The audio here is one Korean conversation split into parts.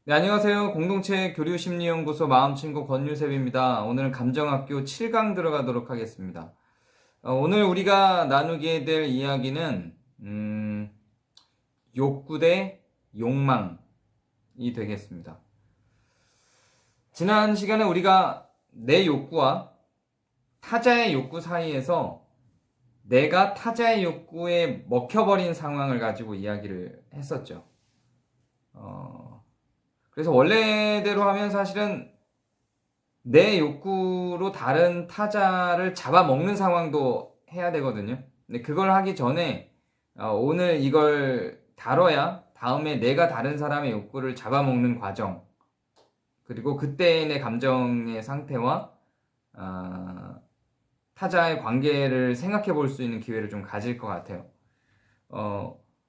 네, 안녕하세요. 공동체 교류심리연구소 마음친구 권유셉입니다. 오늘은 감정학교 7강 들어가도록 하겠습니다. 오늘 우리가 나누게 될 이야기는 욕구 대 욕망이 되겠습니다. 지난 시간에 우리가 내 욕구와 타자의 욕구 사이에서 내가 타자의 욕구에 먹혀버린 상황을 가지고 이야기를 했었죠. 그래서 원래대로 하면 사실은 내 욕구로 다른 타자를 잡아먹는 상황도 해야 되거든요. 근데 그걸 하기 전에 오늘 이걸 다뤄야 다음에 내가 다른 사람의 욕구를 잡아먹는 과정, 그리고 그때의 내 감정의 상태와 타자의 관계를 생각해 볼 수 있는 기회를 좀 가질 것 같아요.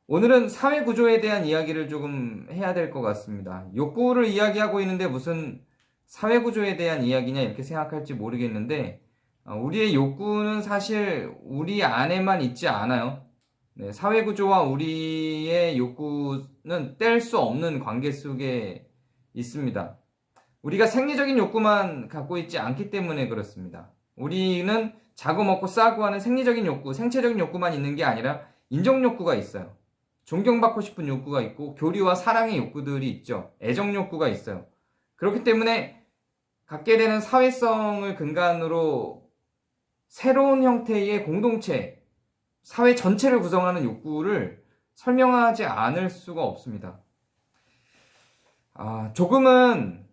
오늘은 사회 구조에 대한 이야기를 조금 해야 될 것 같습니다. 욕구를 이야기하고 있는데 무슨 사회 구조에 대한 이야기냐 이렇게 생각할지 모르겠는데 우리의 욕구는 사실 우리 안에만 있지 않아요. 네, 사회 구조와 우리의 욕구는 뗄 수 없는 관계 속에 있습니다. 우리가 생리적인 욕구만 갖고 있지 않기 때문에 그렇습니다. 우리는 자고 먹고 싸고 하는 생리적인 욕구, 생체적인 욕구만 있는 게 아니라 인정 욕구가 있어요. 존경받고 싶은 욕구가 있고 교류와 사랑의 욕구들이 있죠. 애정 욕구가 있어요. 그렇기 때문에 갖게 되는 사회성을 근간으로 새로운 형태의 공동체, 사회 전체를 구성하는 욕구를 설명하지 않을 수가 없습니다. 조금은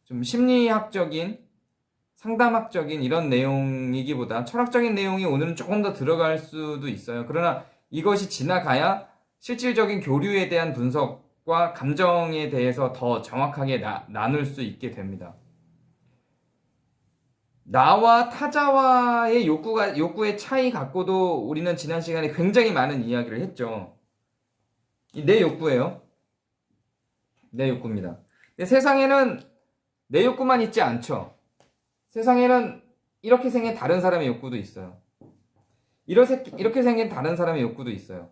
좀 심리학적인, 상담학적인 이런 내용이기보다 철학적인 내용이 오늘은 조금 더 들어갈 수도 있어요. 그러나 이것이 지나가야 실질적인 교류에 대한 분석과 감정에 대해서 더 정확하게 나눌 수 있게 됩니다. 나와 타자와의 욕구의 차이 갖고도 우리는 지난 시간에 굉장히 많은 이야기를 했죠. 내 욕구예요. 내 욕구입니다. 근데 세상에는 내 욕구만 있지 않죠. 세상에는 이렇게 생긴 다른 사람의 욕구도 있어요. 이렇게 생긴 다른 사람의 욕구도 있어요.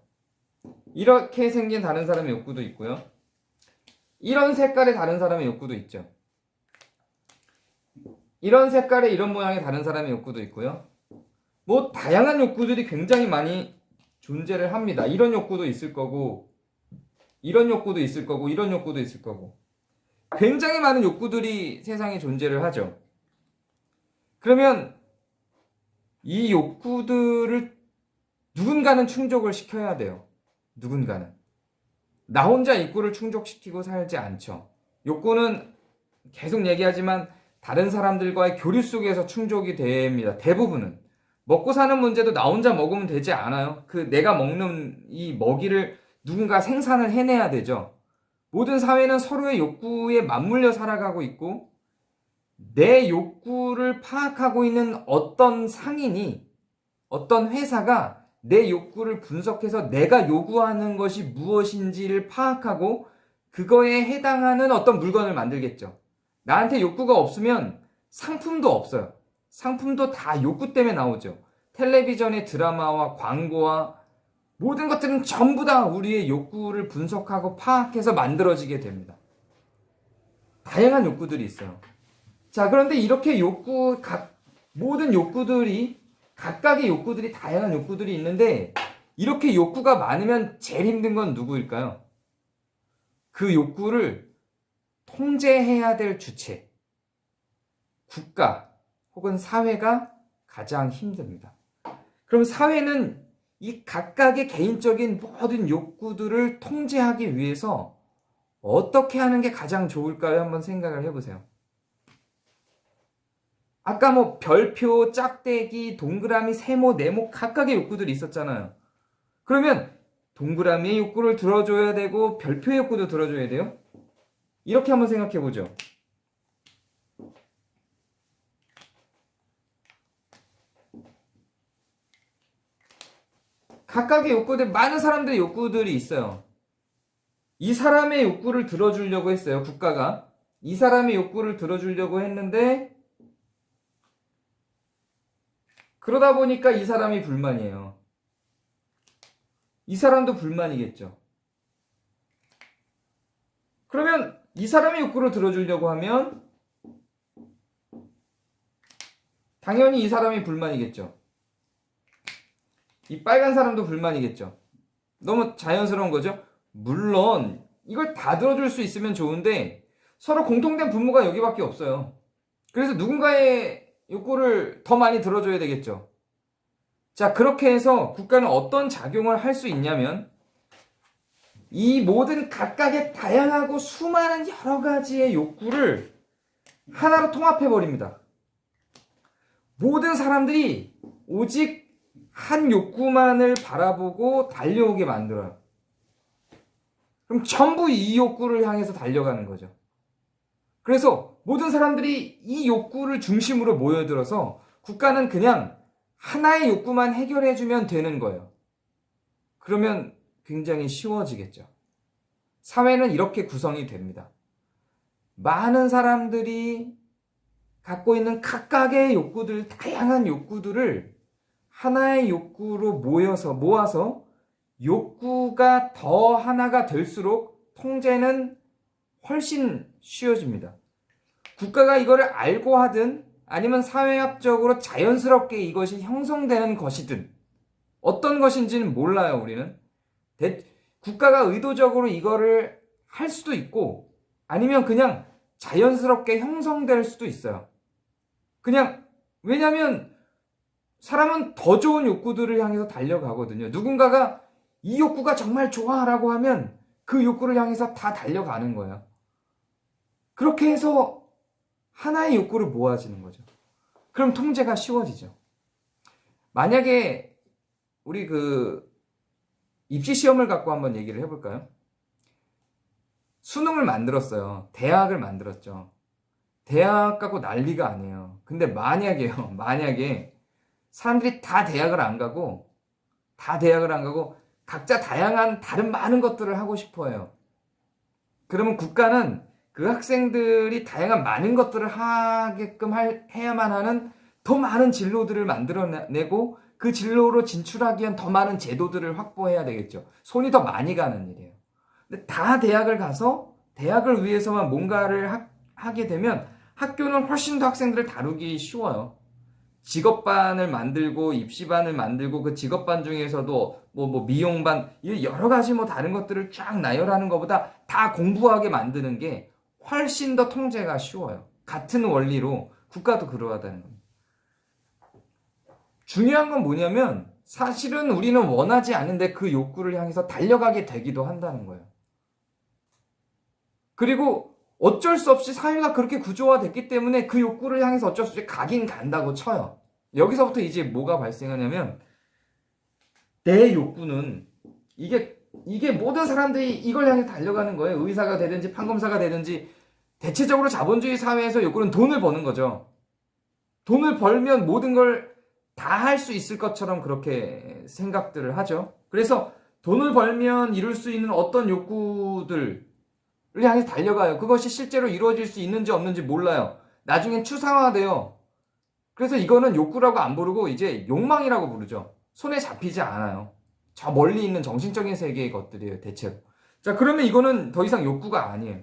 이렇게 생긴 다른 사람의 욕구도 있고요. 이런 색깔의 다른 사람의 욕구도 있죠. 이런 색깔의 이런 모양의 다른 사람의 욕구도 있고요. 뭐 다양한 욕구들이 굉장히 많이 존재를 합니다. 이런 욕구도 있을 거고, 이런 욕구도 있을 거고, 이런 욕구도 있을 거고. 굉장히 많은 욕구들이 세상에 존재를 하죠. 그러면 이 욕구들을 누군가는 충족을 시켜야 돼요. 누군가는. 나 혼자 욕구를 충족시키고 살지 않죠. 욕구는 계속 얘기하지만 다른 사람들과의 교류 속에서 충족이 됩니다. 대부분은. 먹고 사는 문제도 나 혼자 먹으면 되지 않아요. 내가 먹는 이 먹이를 누군가 생산을 해내야 되죠. 모든 사회는 서로의 욕구에 맞물려 살아가고 있고 내 욕구를 파악하고 있는 어떤 상인이, 어떤 회사가 내 욕구를 분석해서 내가 요구하는 것이 무엇인지를 파악하고 그거에 해당하는 어떤 물건을 만들겠죠. 나한테 욕구가 없으면 상품도 없어요. 상품도 다 욕구 때문에 나오죠. 텔레비전의 드라마와 광고와 모든 것들은 전부 다 우리의 욕구를 분석하고 파악해서 만들어지게 됩니다. 다양한 욕구들이 있어요. 자, 그런데 이렇게 모든 욕구들이, 각각의 욕구들이, 다양한 욕구들이 있는데, 이렇게 욕구가 많으면 제일 힘든 건 누구일까요? 그 욕구를 통제해야 될 주체, 국가 혹은 사회가 가장 힘듭니다. 그럼 사회는 이 각각의 개인적인 모든 욕구들을 통제하기 위해서 어떻게 하는 게 가장 좋을까요? 한번 생각을 해보세요. 아까 뭐 별표, 짝대기, 동그라미, 세모, 네모 각각의 욕구들이 있었잖아요. 그러면 동그라미의 욕구를 들어줘야 되고 별표의 욕구도 들어줘야 돼요? 이렇게 한번 생각해 보죠. 각각의 욕구들, 많은 사람들의 욕구들이 있어요. 이 사람의 욕구를 들어주려고 했어요, 국가가. 이 사람의 욕구를 들어주려고 했는데 그러다 보니까 이 사람이 불만이에요. 이 사람도 불만이겠죠. 그러면 이 사람의 욕구를 들어주려고 하면 당연히 이 사람이 불만이겠죠. 이 빨간 사람도 불만이겠죠. 너무 자연스러운 거죠. 물론 이걸 다 들어줄 수 있으면 좋은데 서로 공통된 분모가 여기밖에 없어요. 그래서 누군가의 욕구를 더 많이 들어줘야 되겠죠. 자, 그렇게 해서 국가는 어떤 작용을 할 수 있냐면 이 모든 각각의 다양하고 수많은 여러 가지의 욕구를 하나로 통합해 버립니다. 모든 사람들이 오직 한 욕구만을 바라보고 달려오게 만들어요. 그럼 전부 이 욕구를 향해서 달려가는 거죠. 그래서 모든 사람들이 이 욕구를 중심으로 모여들어서 국가는 그냥 하나의 욕구만 해결해주면 되는 거예요. 그러면 굉장히 쉬워지겠죠. 사회는 이렇게 구성이 됩니다. 많은 사람들이 갖고 있는 각각의 욕구들, 다양한 욕구들을 하나의 욕구로 모아서 욕구가 더 하나가 될수록 통제는 훨씬 쉬워집니다. 국가가 이거를 알고 하든 아니면 사회학적으로 자연스럽게 이것이 형성되는 것이든 어떤 것인지는 몰라요, 우리는. 국가가 의도적으로 이거를 할 수도 있고 아니면 그냥 자연스럽게 형성될 수도 있어요. 그냥 왜냐하면 사람은 더 좋은 욕구들을 향해서 달려가거든요. 누군가가 이 욕구가 정말 좋아라고 하면 그 욕구를 향해서 다 달려가는 거예요. 그렇게 해서 하나의 욕구를 모아지는 거죠. 그럼 통제가 쉬워지죠. 만약에 우리 입시 시험을 갖고 한번 얘기를 해볼까요? 수능을 만들었어요. 대학을 만들었죠. 대학 갖고 난리가 아니에요. 근데 만약에 사람들이 다 대학을 안 가고 각자 다양한 다른 많은 것들을 하고 싶어 해요. 그러면 국가는 그 학생들이 다양한 많은 것들을 하게끔 해야만 하는 더 많은 진로들을 만들어내고 그 진로로 진출하기 위한 더 많은 제도들을 확보해야 되겠죠. 손이 더 많이 가는 일이에요. 근데 다 대학을 가서 대학을 위해서만 뭔가를 하게 되면 학교는 훨씬 더 학생들을 다루기 쉬워요. 직업반을 만들고 입시반을 만들고 그 직업반 중에서도 미용반 여러 가지 다른 것들을 쫙 나열하는 것보다 다 공부하게 만드는 게 훨씬 더 통제가 쉬워요. 같은 원리로 국가도 그러하다는 겁니다. 중요한 건 뭐냐면 사실은 우리는 원하지 않은데 그 욕구를 향해서 달려가게 되기도 한다는 거예요. 그리고 어쩔 수 없이 사회가 그렇게 구조화됐기 때문에 그 욕구를 향해서 어쩔 수 없이 가긴 간다고 쳐요. 여기서부터 이제 뭐가 발생하냐면 내 욕구는 이게 모든 사람들이 이걸 향해 달려가는 거예요. 의사가 되든지 판검사가 되든지 대체적으로 자본주의 사회에서 욕구는 돈을 버는 거죠. 돈을 벌면 모든 걸 다 할 수 있을 것처럼 그렇게 생각들을 하죠. 그래서 돈을 벌면 이룰 수 있는 어떤 욕구들을 향해서 달려가요. 그것이 실제로 이루어질 수 있는지 없는지 몰라요. 나중엔 추상화돼요. 그래서 이거는 욕구라고 안 부르고 이제 욕망이라고 부르죠. 손에 잡히지 않아요. 저 멀리 있는 정신적인 세계의 것들이에요, 대체로. 자, 그러면 이거는 더 이상 욕구가 아니에요.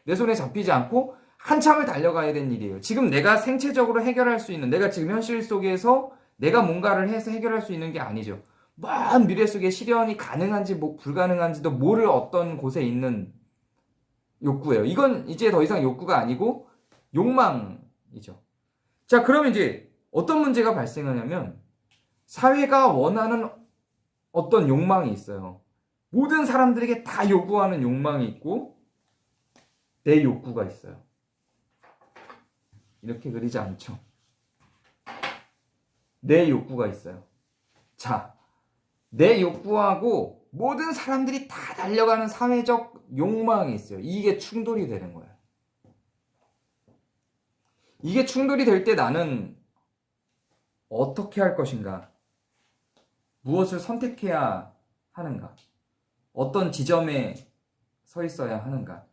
내 손에 잡히지 않고 한참을 달려가야 되는 일이에요. 지금 내가 생체적으로 해결할 수 있는, 내가 지금 현실 속에서 내가 뭔가를 해서 해결할 수 있는 게 아니죠. 먼 미래 속에 실현이 가능한지 불가능한지도 모를 어떤 곳에 있는 욕구예요. 이건 이제 더 이상 욕구가 아니고 욕망이죠. 자, 그럼 이제 어떤 문제가 발생하냐면 사회가 원하는 어떤 욕망이 있어요. 모든 사람들에게 다 요구하는 욕망이 있고 내 욕구가 있어요. 이렇게 그리지 않죠. 내 욕구가 있어요. 자, 내 욕구하고 모든 사람들이 다 달려가는 사회적 욕망이 있어요. 이게 충돌이 되는 거예요. 이게 충돌이 될 때 나는 어떻게 할 것인가? 무엇을 선택해야 하는가? 어떤 지점에 서 있어야 하는가?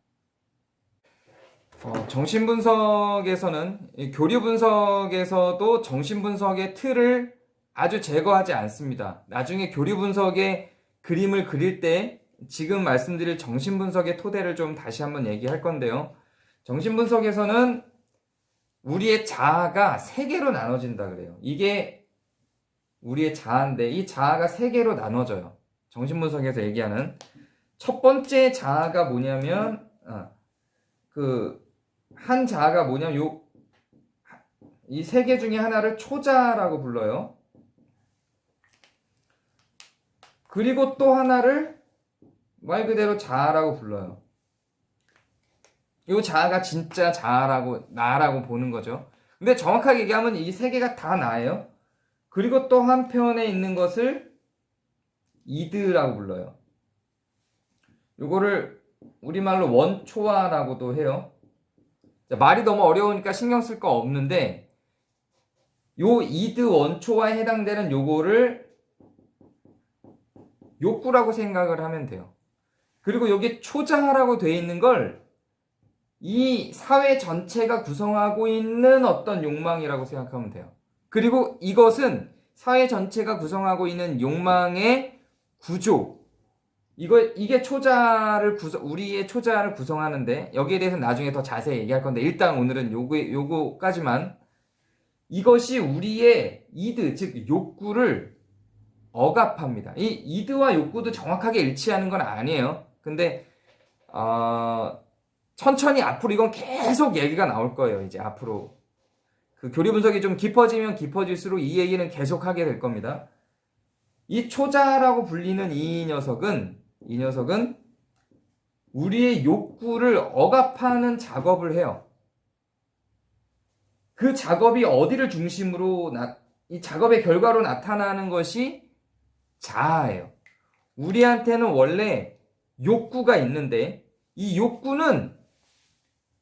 정신분석에서는, 교류분석에서도 정신분석의 틀을 아주 제거하지 않습니다. 나중에 교류분석의 그림을 그릴 때 지금 말씀드릴 정신분석의 토대를 좀 다시 한번 얘기할 건데요. 정신분석에서는 우리의 자아가 세 개로 나눠진다 그래요. 이게 우리의 자아인데 이 자아가 세 개로 나눠져요. 정신분석에서 얘기하는 첫 번째 자아가 뭐냐면 한 자아가 뭐냐면 이 세 개 중에 하나를 초자라고 불러요. 그리고 또 하나를 말 그대로 자아라고 불러요. 이 자아가 진짜 자아라고, 나라고 보는 거죠. 근데 정확하게 얘기하면 이 세 개가 다 나예요. 그리고 또 한편에 있는 것을 이드라고 불러요. 요거를 우리말로 원초화라고도 해요. 말이 너무 어려우니까 신경 쓸 거 없는데 요 이드 원초화에 해당되는 요거를 욕구라고 생각을 하면 돼요. 그리고 여기 초자라고 되어 있는 걸 이 사회 전체가 구성하고 있는 어떤 욕망이라고 생각하면 돼요. 그리고 이것은 사회 전체가 구성하고 있는 욕망의 구조. 이게 우리의 초자를 구성하는데 여기에 대해서는 나중에 더 자세히 얘기할 건데 일단 오늘은 요거까지만. 이것이 우리의 이드, 즉 욕구를 억압합니다. 이 이드와 욕구도 정확하게 일치하는 건 아니에요. 근데 천천히 앞으로 이건 계속 얘기가 나올 거예요. 이제 앞으로 그 교리 분석이 좀 깊어지면 깊어질수록 이 얘기는 계속 하게 될 겁니다. 이 초자라고 불리는 이 녀석은 우리의 욕구를 억압하는 작업을 해요. 그 작업이 어디를 중심으로 이 작업의 결과로 나타나는 것이 자아예요. 우리한테는 원래 욕구가 있는데 이 욕구는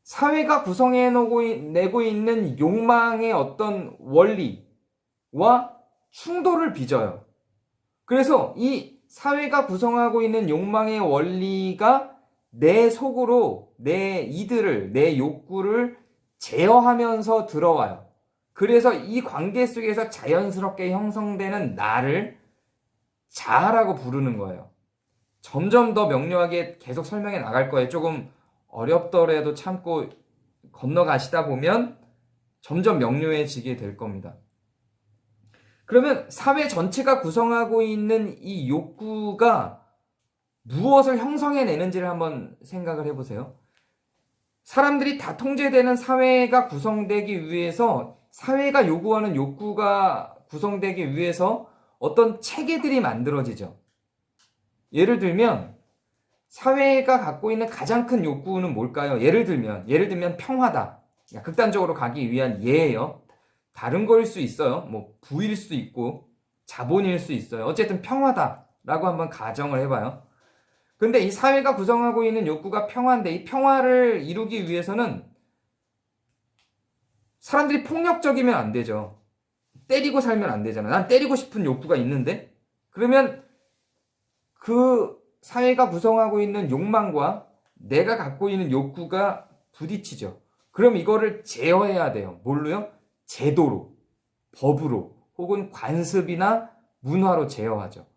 사회가 구성해내고 있는 욕망의 어떤 원리와 충돌을 빚어요. 그래서 이 사회가 구성하고 있는 욕망의 원리가 내 속으로 내 욕구를 제어하면서 들어와요. 그래서 이 관계 속에서 자연스럽게 형성되는 나를 자아라고 부르는 거예요. 점점 더 명료하게 계속 설명해 나갈 거예요. 조금 어렵더라도 참고 건너가시다 보면 점점 명료해지게 될 겁니다. 그러면 사회 전체가 구성하고 있는 이 욕구가 무엇을 형성해내는지를 한번 생각을 해보세요. 사람들이 다 통제되는 사회가 구성되기 위해서 사회가 요구하는 욕구가 구성되기 위해서 어떤 체계들이 만들어지죠. 예를 들면 사회가 갖고 있는 가장 큰 욕구는 뭘까요? 예를 들면 평화다. 극단적으로 가기 위한 예예요. 다른 거일 수 있어요. 뭐 부일 수도 있고 자본일 수 있어요. 어쨌든 평화다라고 한번 가정을 해봐요. 근데 이 사회가 구성하고 있는 욕구가 평화인데 이 평화를 이루기 위해서는 사람들이 폭력적이면 안 되죠. 때리고 살면 안 되잖아. 난 때리고 싶은 욕구가 있는데 그러면 그 사회가 구성하고 있는 욕망과 내가 갖고 있는 욕구가 부딪히죠. 그럼 이거를 제어해야 돼요. 뭘로요? 제도로, 법으로, 혹은 관습이나 문화로 제어하죠.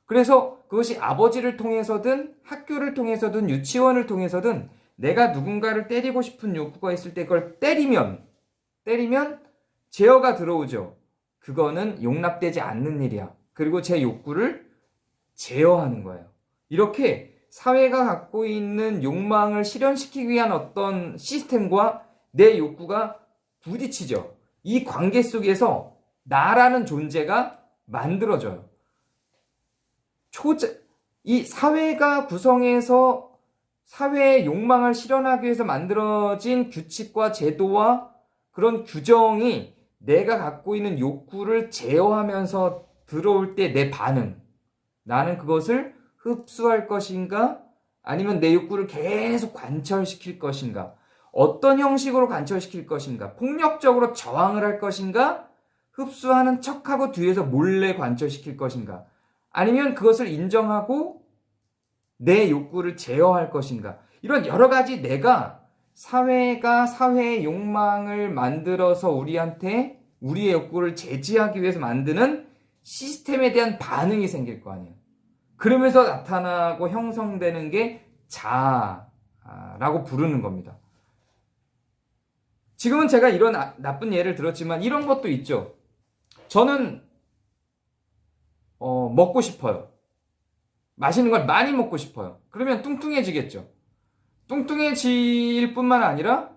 그래서 그것이 아버지를 통해서든 학교를 통해서든 유치원을 통해서든 내가 누군가를 때리고 싶은 욕구가 있을 때 그걸 때리면 제어가 들어오죠. 그거는 용납되지 않는 일이야. 그리고 제 욕구를 제어하는 거예요. 이렇게 사회가 갖고 있는 욕망을 실현시키기 위한 어떤 시스템과 내 욕구가 부딪히죠. 이 관계 속에서 나라는 존재가 만들어져요. 이 사회가 구성해서 사회의 욕망을 실현하기 위해서 만들어진 규칙과 제도와 그런 규정이 내가 갖고 있는 욕구를 제어하면서 들어올 때 내 반응. 나는 그것을 흡수할 것인가? 아니면 내 욕구를 계속 관철시킬 것인가? 어떤 형식으로 관철시킬 것인가? 폭력적으로 저항을 할 것인가? 흡수하는 척하고 뒤에서 몰래 관철시킬 것인가? 아니면 그것을 인정하고 내 욕구를 제어할 것인가? 이런 여러 가지 내가 사회가 사회의 욕망을 만들어서 우리한테 우리의 욕구를 제지하기 위해서 만드는 시스템에 대한 반응이 생길 거 아니에요. 그러면서 나타나고 형성되는 게 자아라고 부르는 겁니다. 지금은 제가 이런 나쁜 예를 들었지만 이런 것도 있죠. 저는 먹고 싶어요. 맛있는 걸 많이 먹고 싶어요. 그러면 뚱뚱해지겠죠. 뚱뚱해질 뿐만 아니라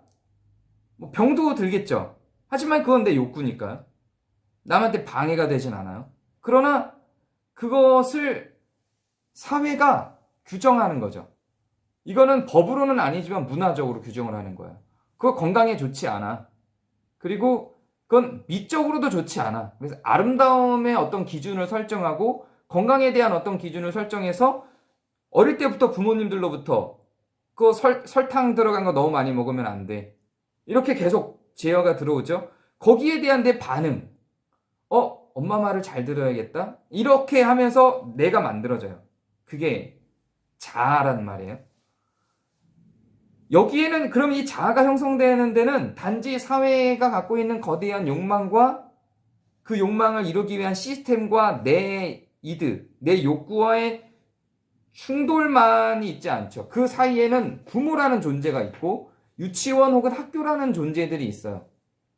뭐 병도 들겠죠. 하지만 그건 내 욕구니까요. 남한테 방해가 되진 않아요. 그러나 그것을 사회가 규정하는 거죠. 이거는 법으로는 아니지만 문화적으로 규정을 하는 거예요. 그거 건강에 좋지 않아. 그리고 그건 미적으로도 좋지 않아. 그래서 아름다움의 어떤 기준을 설정하고 건강에 대한 어떤 기준을 설정해서 어릴 때부터 부모님들로부터 그거 설탕 들어간 거 너무 많이 먹으면 안 돼. 이렇게 계속 제어가 들어오죠. 거기에 대한 내 반응. 엄마 말을 잘 들어야겠다. 이렇게 하면서 내가 만들어져요. 그게 자아란 말이에요. 여기에는 그럼 이 자아가 형성되는 데는 단지 사회가 갖고 있는 거대한 욕망과 그 욕망을 이루기 위한 시스템과 내 이득, 내 욕구와의 충돌만이 있지 않죠. 그 사이에는 부모라는 존재가 있고 유치원 혹은 학교라는 존재들이 있어요.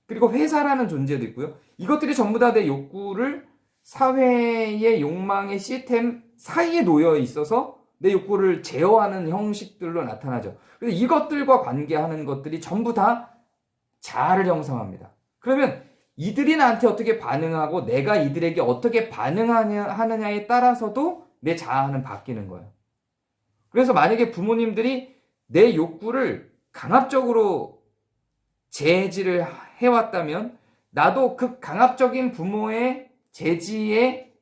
그리고 회사라는 존재도 있고요. 이것들이 전부 다 내 욕구를 사회의 욕망의 시스템 사이에 놓여 있어서 내 욕구를 제어하는 형식들로 나타나죠. 그래서 이것들과 관계하는 것들이 전부 다 자아를 형성합니다. 그러면 이들이 나한테 어떻게 반응하고 내가 이들에게 어떻게 반응하느냐에 따라서도 내 자아는 바뀌는 거예요. 그래서 만약에 부모님들이 내 욕구를 강압적으로 제지를 해왔다면 나도 그 강압적인 부모의 제지에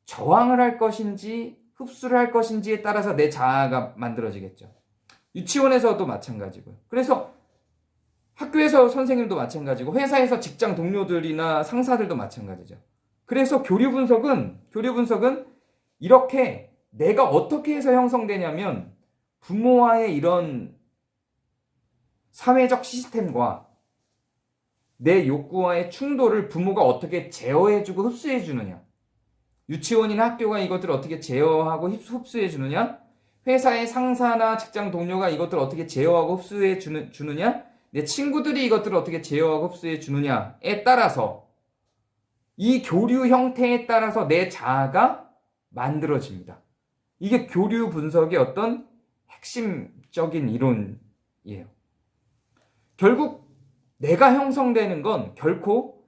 저항을 할 것인지 흡수를 할 것인지에 따라서 내 자아가 만들어지겠죠. 유치원에서도 마찬가지고요. 그래서 학교에서 선생님도 마찬가지고 회사에서 직장 동료들이나 상사들도 마찬가지죠. 그래서 교류 분석은 이렇게 내가 어떻게 해서 형성되냐면 부모와의 이런 사회적 시스템과 내 욕구와의 충돌을 부모가 어떻게 제어해주고 흡수해주느냐, 유치원이나 학교가 이것들을 어떻게 제어하고 흡수해주느냐, 회사의 상사나 직장 동료가 이것들을 어떻게 제어하고 흡수해주느냐, 내 친구들이 이것들을 어떻게 제어하고 흡수해주느냐에 따라서 이 교류 형태에 따라서 내 자아가 만들어집니다. 이게 교류 분석의 어떤 핵심적인 이론이에요. 결국 내가 형성되는 건 결코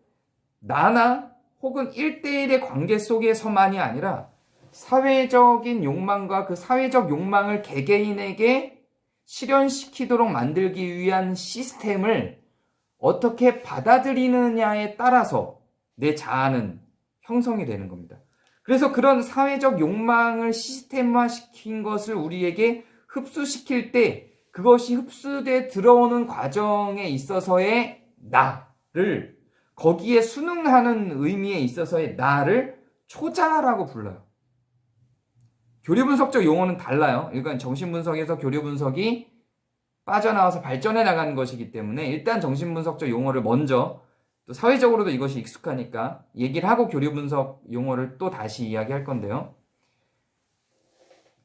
나나 혹은 1대1의 관계 속에서만이 아니라 사회적인 욕망과 그 사회적 욕망을 개개인에게 실현시키도록 만들기 위한 시스템을 어떻게 받아들이느냐에 따라서 내 자아는 형성이 되는 겁니다. 그래서 그런 사회적 욕망을 시스템화시킨 것을 우리에게 흡수시킬 때 그것이 흡수돼 들어오는 과정에 있어서의 나를 거기에 순응하는 의미에 있어서의 나를 초자라고 불러요. 교류분석적 용어는 달라요. 그러니까 정신분석에서 교류분석이 빠져나와서 발전해 나가는 것이기 때문에 일단 정신분석적 용어를 먼저 또 사회적으로도 이것이 익숙하니까 얘기를 하고 교류분석 용어를 또 다시 이야기할 건데요.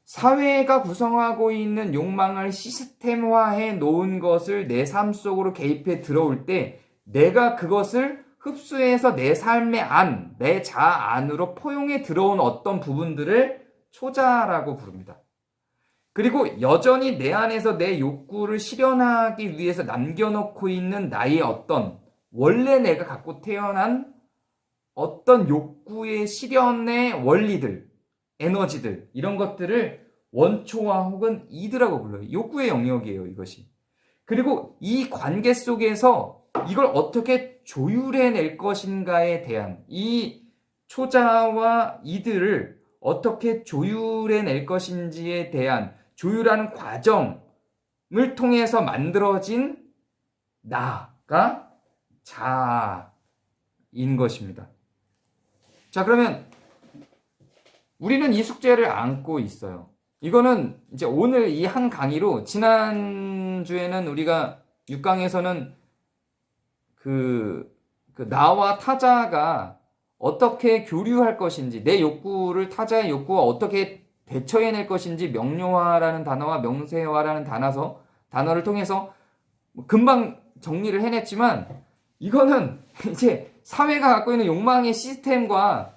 사회가 구성하고 있는 욕망을 시스템화해 놓은 것을 내 삶 속으로 개입해 들어올 때 내가 그것을 흡수해서 내 삶의 안, 내 자아 안으로 포용해 들어온 어떤 부분들을 초자라고 부릅니다. 그리고 여전히 내 안에서 내 욕구를 실현하기 위해서 남겨놓고 있는 나의 어떤 원래 내가 갖고 태어난 어떤 욕구의 실현의 원리들, 에너지들 이런 것들을 원초와 혹은 이드라고 불러요. 욕구의 영역이에요, 이것이. 그리고 이 관계 속에서 이걸 어떻게 조율해낼 것인가에 대한 이 초자와 이드를 어떻게 조율해낼 것인지에 대한 조율하는 과정을 통해서 만들어진 나가 자아인 것입니다. 자, 그러면 우리는 이 숙제를 안고 있어요. 이거는 이제 오늘 이 한 강의로 지난주에는 우리가 6강에서는 그 나와 타자가 어떻게 교류할 것인지 내 욕구를 타자의 욕구와 어떻게 대처해낼 것인지 명료화라는 단어와 명세화라는 단어를 통해서 금방 정리를 해냈지만 이거는 이제 사회가 갖고 있는 욕망의 시스템과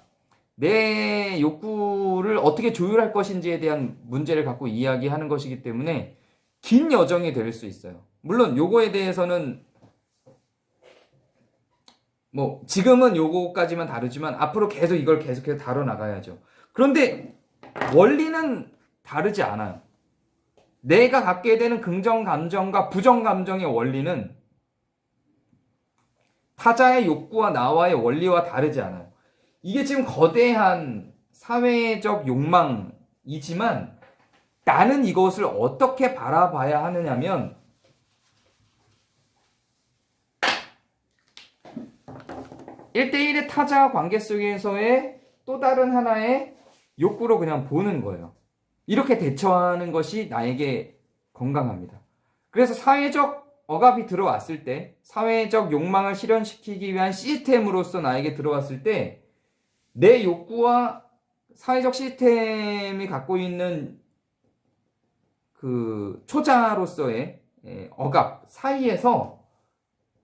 내 욕구를 어떻게 조율할 것인지에 대한 문제를 갖고 이야기하는 것이기 때문에 긴 여정이 될 수 있어요. 물론 요거에 대해서는 뭐 지금은 요거까지만 다루지만 앞으로 계속 이걸 계속해서 다뤄나가야죠. 그런데 원리는 다르지 않아요. 내가 갖게 되는 긍정 감정과 부정 감정의 원리는 타자의 욕구와 나와의 원리와 다르지 않아요. 이게 지금 거대한 사회적 욕망이지만 나는 이것을 어떻게 바라봐야 하느냐면 1대1의 타자 관계 속에서의 또 다른 하나의 욕구로 그냥 보는 거예요. 이렇게 대처하는 것이 나에게 건강합니다. 그래서 사회적 억압이 들어왔을 때, 사회적 욕망을 실현시키기 위한 시스템으로서 나에게 들어왔을 때, 내 욕구와 사회적 시스템이 갖고 있는 그 초자로서의 억압 사이에서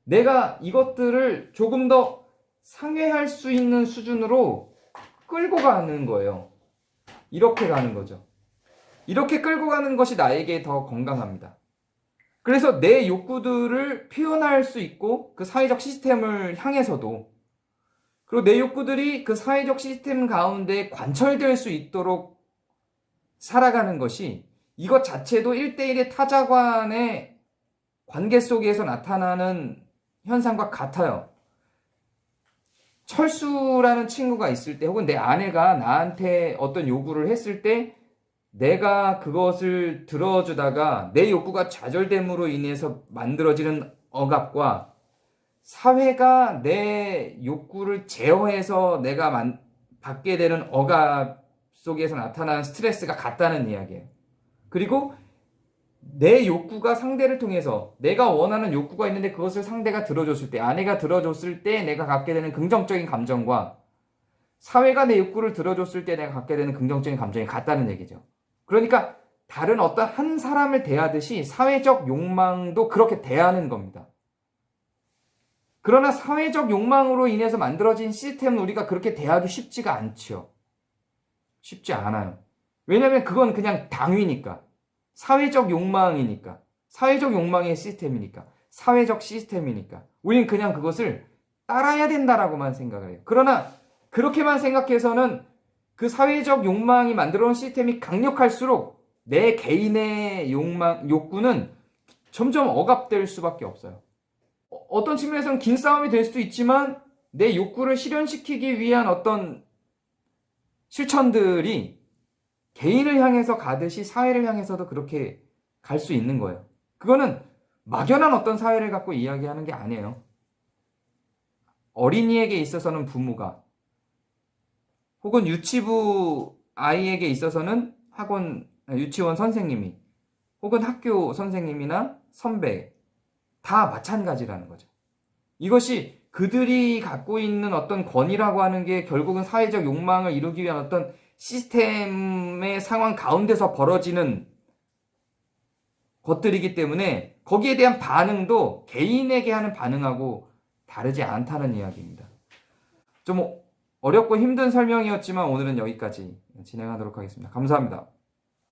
내가 이것들을 조금 더 상회할 수 있는 수준으로 끌고 가는 거예요. 이렇게 가는 거죠. 이렇게 끌고 가는 것이 나에게 더 건강합니다. 그래서 내 욕구들을 표현할 수 있고 그 사회적 시스템을 향해서도 그리고 내 욕구들이 그 사회적 시스템 가운데 관철될 수 있도록 살아가는 것이 이것 자체도 1대1의 타자 간의 관계 속에서 나타나는 현상과 같아요. 철수라는 친구가 있을 때 혹은 내 아내가 나한테 어떤 요구를 했을 때 내가 그것을 들어주다가 내 욕구가 좌절됨으로 인해서 만들어지는 억압과 사회가 내 욕구를 제어해서 내가 받게 되는 억압 속에서 나타나는 스트레스가 같다는 이야기예요. 그리고 내 욕구가 상대를 통해서 내가 원하는 욕구가 있는데 그것을 상대가 들어줬을 때, 아내가 들어줬을 때 내가 갖게 되는 긍정적인 감정과 사회가 내 욕구를 들어줬을 때 내가 갖게 되는 긍정적인 감정이 같다는 얘기죠. 그러니까 다른 어떤 한 사람을 대하듯이 사회적 욕망도 그렇게 대하는 겁니다. 그러나 사회적 욕망으로 인해서 만들어진 시스템은 우리가 그렇게 대하기 쉽지가 않죠. 쉽지 않아요. 왜냐하면 그건 그냥 당위니까. 사회적 욕망이니까. 사회적 욕망의 시스템이니까. 사회적 시스템이니까. 우리는 그냥 그것을 따라야 된다라고만 생각을 해요. 그러나 그렇게만 생각해서는 그 사회적 욕망이 만들어놓은 시스템이 강력할수록 내 개인의 욕구는 점점 억압될 수밖에 없어요. 어떤 측면에서는 긴 싸움이 될 수도 있지만 내 욕구를 실현시키기 위한 어떤 실천들이 개인을 향해서 가듯이 사회를 향해서도 그렇게 갈 수 있는 거예요. 그거는 막연한 어떤 사회를 갖고 이야기하는 게 아니에요. 어린이에게 있어서는 부모가, 혹은 유치부 아이에게 있어서는 유치원 선생님이, 혹은 학교 선생님이나 선배, 다 마찬가지라는 거죠. 이것이 그들이 갖고 있는 어떤 권위라고 하는 게 결국은 사회적 욕망을 이루기 위한 어떤 시스템의 상황 가운데서 벌어지는 것들이기 때문에 거기에 대한 반응도 개인에게 하는 반응하고 다르지 않다는 이야기입니다. 좀 어렵고 힘든 설명이었지만 오늘은 여기까지 진행하도록 하겠습니다. 감사합니다.